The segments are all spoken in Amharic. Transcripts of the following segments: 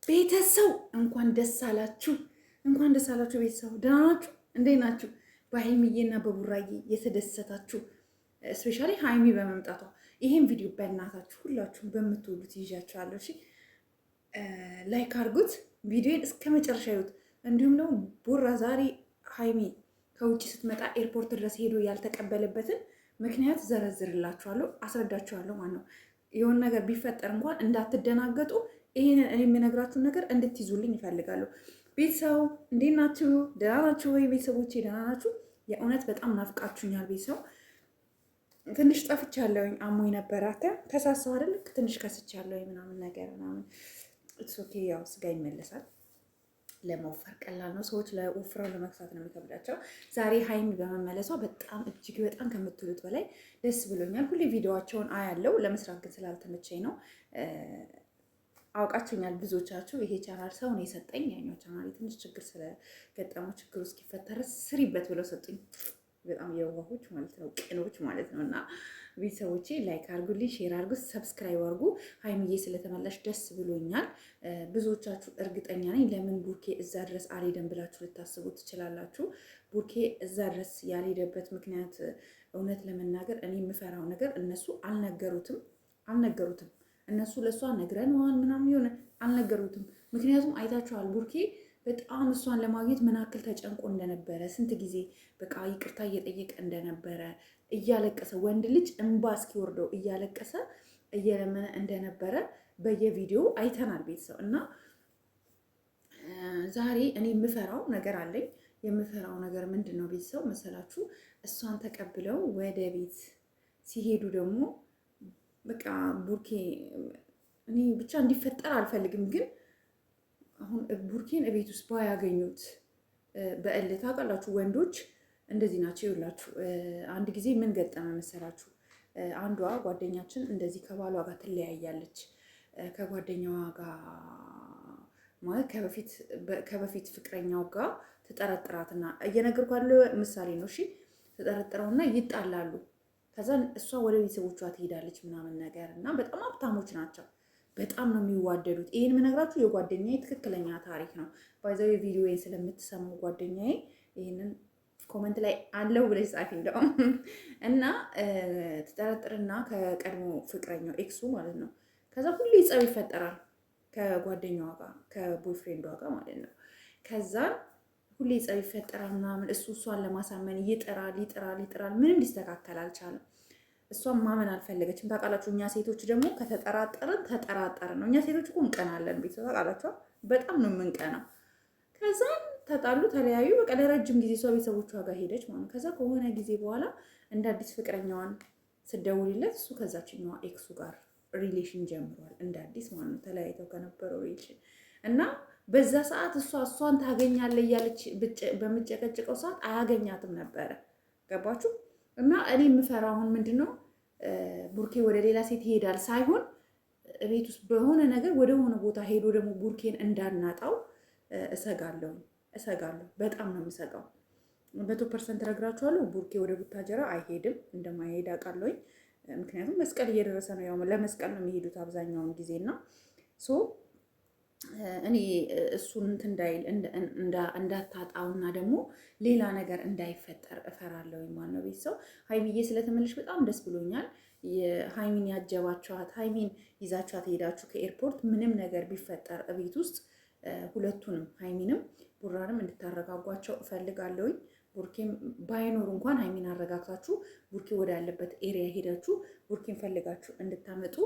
ቤተሰብ እንኳን ደስ አላችሁ፣ እንኳን ደስ አላችሁ። ቤተሰብ ደህና ናችሁ? እንዴት ናችሁ? በሀይሚዬና በቡራዬ የተደሰታችሁ ስፔሻሊ ሀይሚ በመምጣቷ ይሄን ቪዲዮ በእናታችሁ ሁላችሁም በምትወዱት ይዣችኋለሁ። እሺ ላይክ አድርጉት፣ ቪዲዮን እስከ መጨረሻ ይዩት። እንዲሁም ደግሞ ቡራ ዛሬ ሀይሚ ከውጭ ስትመጣ ኤርፖርት ድረስ ሄዶ ያልተቀበለበትን ምክንያት ዘረዝርላችኋለሁ፣ አስረዳችኋለሁ ማለት ነው። የሆነ ነገር ቢፈጠር እንኳን እንዳትደናገጡ ይሄንን እኔ የምነግራችሁን ነገር እንድትይዙልኝ ይፈልጋለሁ። ቤተሰብ እንዴት ናችሁ? ደህና ናችሁ ወይ? ቤተሰቦቼ ደህና ናችሁ? የእውነት በጣም ናፍቃችሁኛል። ቤተሰብ ትንሽ ጠፍቻለሁኝ፣ አሞኝ ነበረ። ከሳሰው አይደል? ትንሽ ከስቻለሁኝ ምናምን ነገር ምናምን። ኢትስ ኦኬ። ያው ስጋ ይመለሳል። ለመወፈር ቀላል ነው። ሰዎች ለወፍረው ለመክሳት ነው የሚከብዳቸው። ዛሬ ሀይሚ በመመለሷ በጣም እጅግ በጣም ከምትሉት በላይ ደስ ብሎኛል። ሁሌ ቪዲዮዋቸውን አያለው፣ ለመስራት ግን ስላልተመቸኝ ነው። አውቃችሁኛል ብዙዎቻችሁ። ይሄ ቻናል ሰው ነው የሰጠኝ። ያኛው ቻናል ትንሽ ችግር ስለገጠመው ችግሩ እስኪፈጠር ስሪበት ብለው ሰጡኝ። በጣም የዋሆች ማለት ነው፣ ቅኖች ማለት ነው። እና ቤተሰቦቼ ላይክ አርጉልኝ፣ ሼር አርጉ፣ ሰብስክራይብ አርጉ። ሀይሚዬ ስለተመላሽ ደስ ብሎኛል። ብዙዎቻችሁ እርግጠኛ ነኝ ለምን ቡርኬ እዛ ድረስ አልሄደም ብላችሁ ልታስቡ ትችላላችሁ። ቡርኬ እዛ ድረስ ያልሄደበት ምክንያት እውነት ለመናገር እኔ የምፈራው ነገር እነሱ አልነገሩትም። እነሱ ለእሷ ነግረነዋል ምናምን የሆነ አልነገሩትም። ምክንያቱም አይታችኋል ቡርኬ በጣም እሷን ለማግኘት ምን ያክል ተጨንቆ እንደነበረ፣ ስንት ጊዜ በቃ ይቅርታ እየጠየቀ እንደነበረ፣ እያለቀሰ ወንድ ልጅ እንባ እስኪወርደው እያለቀሰ እየለመነ እንደነበረ በየቪዲዮ አይተናል ቤተሰብ። እና ዛሬ እኔ የምፈራው ነገር አለኝ። የምፈራው ነገር ምንድን ነው ቤተሰብ መሰላችሁ? እሷን ተቀብለው ወደ ቤት ሲሄዱ ደግሞ በቃ ቡርኬ እኔ ብቻ እንዲፈጠር አልፈልግም፣ ግን አሁን ቡርኬን እቤት ውስጥ ባያገኙት በእልህ ታውቃላችሁ፣ ወንዶች እንደዚህ ናቸው። ይኸውላችሁ አንድ ጊዜ ምን ገጠመ መሰላችሁ? አንዷ ጓደኛችን እንደዚህ ከባሏ ጋር ትለያያለች። ከጓደኛዋ ጋር ማለት ከበፊት ፍቅረኛው ጋር ትጠረጥራትና እየነገርኳለሁ ምሳሌ ነው። እሺ ተጠረጥረውና ይጣላሉ። ከዛ እሷ ወደ ቤተሰቦቿ ትሄዳለች ምናምን ነገር እና በጣም ሀብታሞች ናቸው። በጣም ነው የሚዋደዱት። ይህን የምነግራችሁ የጓደኛዬ ትክክለኛ ታሪክ ነው። ባይዛዊ ቪዲዮዬን ስለምትሰሙ ጓደኛዬ ይህንን ኮመንት ላይ አለው ብለሽ ጻፊ እንደውም እና ትጠረጥርና ከቀድሞ ፍቅረኛው ኤክሱ ማለት ነው። ከዛ ሁሌ ጸብ ይፈጠራል ከጓደኛዋ ጋር ከቦይፍሬንዷ ጋር ማለት ነው። ከዛ ሁሌ ጸብ ይፈጠራል ምናምን። እሷን ለማሳመን ይጥራል። ምንም ሊስተካከል አልቻለም። እሷን ማመን አልፈለገችም። ታውቃላችሁ እኛ ሴቶች ደግሞ ተጠራጠርን ነው። እኛ ሴቶች እኮ እንቀናለን። ቤተሰብ ታውቃላችሁ፣ በጣም ነው የምንቀናው። ከዛ ተጣሉ፣ ተለያዩ። በቃ ለረጅም ጊዜ እሷ ቤተሰቦቿ ጋር ሄደች ማለት ነው። ከዛ ከሆነ ጊዜ በኋላ እንደ አዲስ ፍቅረኛዋን ስደውልለት እሱ ከዛችኛዋ ኤክሱ ጋር ሪሌሽን ጀምሯል፣ እንደ አዲስ ማለት ነው። ተለያይተው ከነበረው ሪሌሽን እና በዛ ሰዓት እሷን ታገኛለህ እያለች በምጨቀጭቀው ሰዓት አያገኛትም ነበረ። ገባችሁ? እና እኔ የምፈራው አሁን ምንድን ነው ቡርኬ ወደ ሌላ ሴት ይሄዳል ሳይሆን ቤት ውስጥ በሆነ ነገር ወደ ሆነ ቦታ ሄዶ ደግሞ ቡርኬን እንዳናጣው እሰጋለሁ። በጣም ነው የምሰጋው። 100% እነግራችኋለሁ። ቡርኬ ወደ ቡታጀራ አይሄድም፣ እንደማይሄድ አውቃለሁኝ። ምክንያቱም መስቀል እየደረሰ ነው። ያው ለመስቀል ነው የሚሄዱት አብዛኛውን ጊዜና እኔ እሱን እንትን እንዳይል እንዳታጣውና ደግሞ ሌላ ነገር እንዳይፈጠር እፈራለሁ ማለት ነው። ቤተሰብ ሀይሚዬ ስለተመለሽ በጣም ደስ ብሎኛል። ሀይሚን ያጀባችኋት፣ ሀይሚን ይዛችኋት ሄዳችሁ ከኤርፖርት ምንም ነገር ቢፈጠር ቤት ውስጥ ሁለቱንም ሀይሚንም ቡራንም እንድታረጋጓቸው እፈልጋለሁኝ። ቡርኬም ባይኖር እንኳን ሀይሚን አረጋግታችሁ ቡርኬ ወዳለበት ኤሪያ ሄዳችሁ ቡርኬን ፈልጋችሁ እንድታመጡ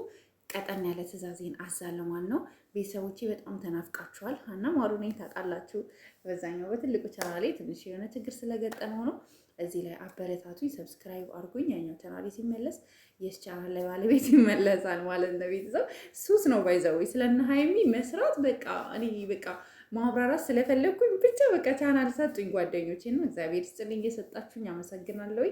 ቀጠን ያለ ትዕዛዜን አዛለሁ ማለት ነው። ቤተሰቦቼ በጣም ተናፍቃችኋል። ሀና ማሩ ነኝ ታውቃላችሁ። በዛኛው በትልቁ ቻናሌ ትንሽ የሆነ ችግር ስለገጠመው ነው። እዚህ ላይ አበረታቱኝ፣ ሰብስክራይብ አድርጉኝ። ያኛው ቻናሌ ሲመለስ የስ ቻናል ላይ ባለቤት ይመለሳል ማለት ነው። ቤተሰብ ሱስ ነው ባይዘው ስለነ ሀይሚ መስራት በቃ እኔ በቃ ማብራራት ስለፈለግኩኝ ብቻ በቃ ቻናል ሰጡኝ ጓደኞቼ ነው። እግዚአብሔር ይስጥልኝ እየሰጣችሁኝ አመሰግናለሁ።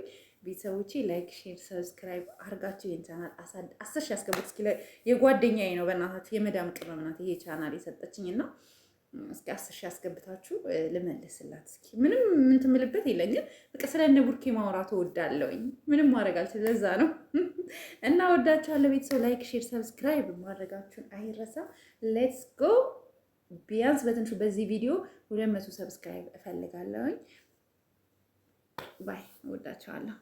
ቤተሰቦቼ ላይክ፣ ሼር፣ ሰብስክራይብ አድርጋችሁ ይህን ቻናል 10 ሺህ ያስገቡት። እስኪ የጓደኛዬ ነው በእናታችሁ የመዳም ቅመም ናት ይሄ ቻናል የሰጠችኝ እና እስኪ 10 ሺህ ያስገብታችሁ ልመልስላት። እስኪ ምንም ምን ትምልበት የለኝም። በቃ ስለነ ቡርኬ ማውራት እወዳለሁኝ። ምንም ማድረግ አልችልም። ለዛ ነው እና ወዳችኋለሁ ቤተሰብ። ላይክ፣ ሼር፣ ሰብስክራይብ ማድረጋችሁን አይረሳ። ሌትስ ጎ ቢያንስ በትንሹ በዚህ ቪዲዮ 200 ሰብስክራይብ እፈልጋለሁኝ። ባይ እወዳቸዋለሁ።